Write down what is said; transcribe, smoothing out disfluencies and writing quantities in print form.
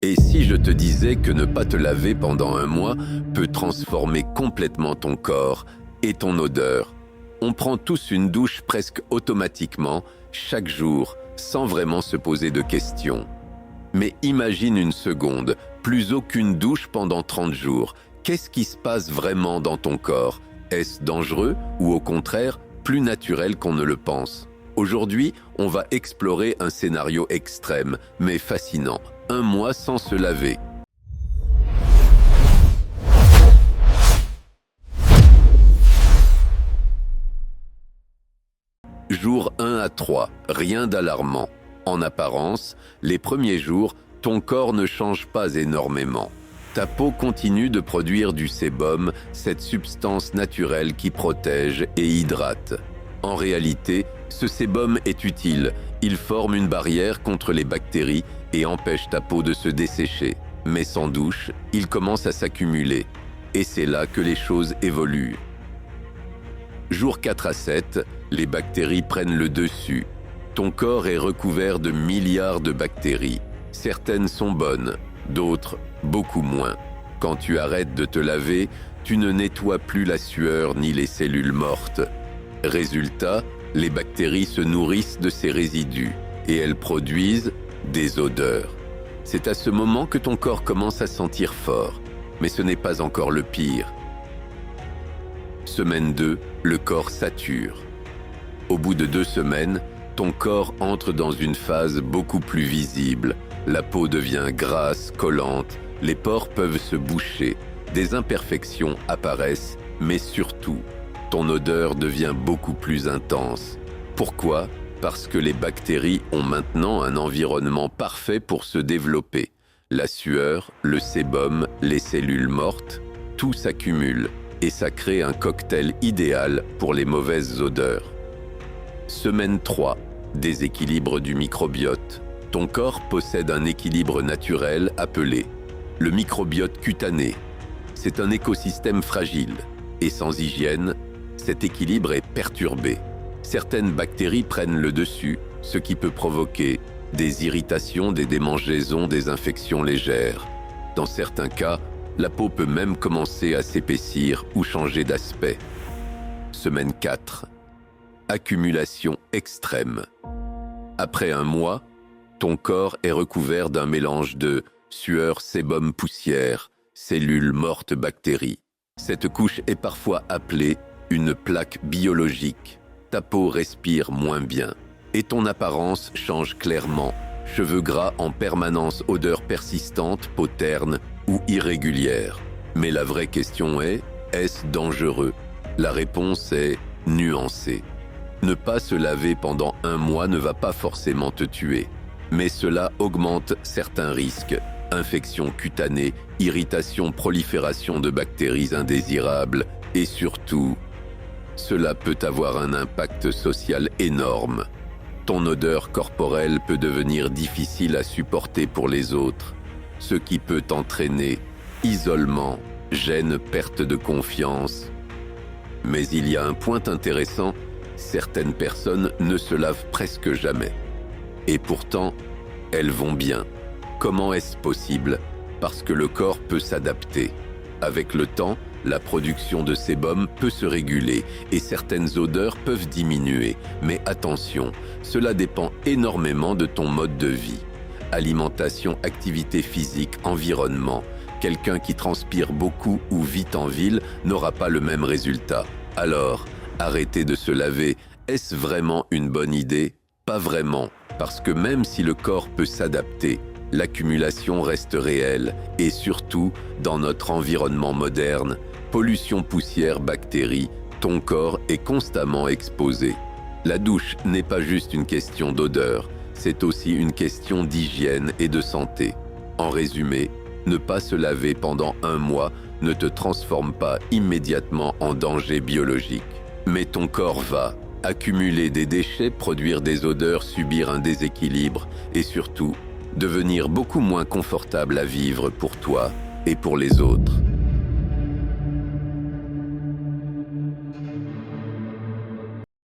Et si je te disais que ne pas te laver pendant un mois peut transformer complètement ton corps et ton odeur? On prend tous une douche presque automatiquement, chaque jour, sans vraiment se poser de questions. Mais imagine une seconde, plus aucune douche pendant 30 jours. Qu'est-ce qui se passe vraiment dans ton corps? Est-ce dangereux ou au contraire, plus naturel qu'on ne le pense? Aujourd'hui, on va explorer un scénario extrême, mais fascinant. Un mois sans se laver. Jour 1 à 3, rien d'alarmant. En apparence, les premiers jours, ton corps ne change pas énormément. Ta peau continue de produire du sébum, cette substance naturelle qui protège et hydrate. En réalité, ce sébum est utile. Il forme une barrière contre les bactéries et empêche ta peau de se dessécher. Mais sans douche, il commence à s'accumuler. Et c'est là que les choses évoluent. Jour 4 à 7, les bactéries prennent le dessus. Ton corps est recouvert de milliards de bactéries. Certaines sont bonnes, d'autres beaucoup moins. Quand tu arrêtes de te laver, tu ne nettoies plus la sueur ni les cellules mortes. Résultat, les bactéries se nourrissent de ces résidus et elles produisent des odeurs. C'est à ce moment que ton corps commence à sentir fort, mais ce n'est pas encore le pire. Semaine 2, le corps sature. Au bout de 2 semaines, ton corps entre dans une phase beaucoup plus visible. La peau devient grasse, collante, les pores peuvent se boucher, des imperfections apparaissent, mais surtout, ton odeur devient beaucoup plus intense. Pourquoi? Parce que les bactéries ont maintenant un environnement parfait pour se développer. La sueur, le sébum, les cellules mortes, tout s'accumule et ça crée un cocktail idéal pour les mauvaises odeurs. Semaine 3, déséquilibre du microbiote. Ton corps possède un équilibre naturel appelé le microbiote cutané. C'est un écosystème fragile et sans hygiène, cet équilibre est perturbé. Certaines bactéries prennent le dessus, ce qui peut provoquer des irritations, des démangeaisons, des infections légères. Dans certains cas, la peau peut même commencer à s'épaissir ou changer d'aspect. Semaine 4. Accumulation extrême. Après un mois, ton corps est recouvert d'un mélange de sueur, sébum, poussière, cellules mortes, bactéries. Cette couche est parfois appelée une plaque biologique. Ta peau respire moins bien et ton apparence change clairement. Cheveux gras en permanence, odeur persistante, peau terne ou irrégulière. Mais la vraie question est, est-ce dangereux? La réponse est nuancée. Ne pas se laver pendant un mois ne va pas forcément te tuer, mais cela augmente certains risques. Infections cutanées, irritation, prolifération de bactéries indésirables et surtout, cela peut avoir un impact social énorme. Ton odeur corporelle peut devenir difficile à supporter pour les autres, ce qui peut entraîner isolement, gêne, perte de confiance. Mais il y a un point intéressant, certaines personnes ne se lavent presque jamais. Et pourtant, elles vont bien. Comment est-ce possible? Parce que le corps peut s'adapter. Avec le temps, la production de sébum peut se réguler et certaines odeurs peuvent diminuer. Mais attention, cela dépend énormément de ton mode de vie. Alimentation, activité physique, environnement. Quelqu'un qui transpire beaucoup ou vit en ville n'aura pas le même résultat. Alors, arrêter de se laver, est-ce vraiment une bonne idée? Pas vraiment, parce que même si le corps peut s'adapter, l'accumulation reste réelle et surtout, dans notre environnement moderne, pollution, poussière, bactéries, ton corps est constamment exposé. La douche n'est pas juste une question d'odeur, c'est aussi une question d'hygiène et de santé. En résumé, ne pas se laver pendant un mois ne te transforme pas immédiatement en danger biologique. Mais ton corps va accumuler des déchets, produire des odeurs, subir un déséquilibre et surtout, devenir beaucoup moins confortable à vivre pour toi et pour les autres.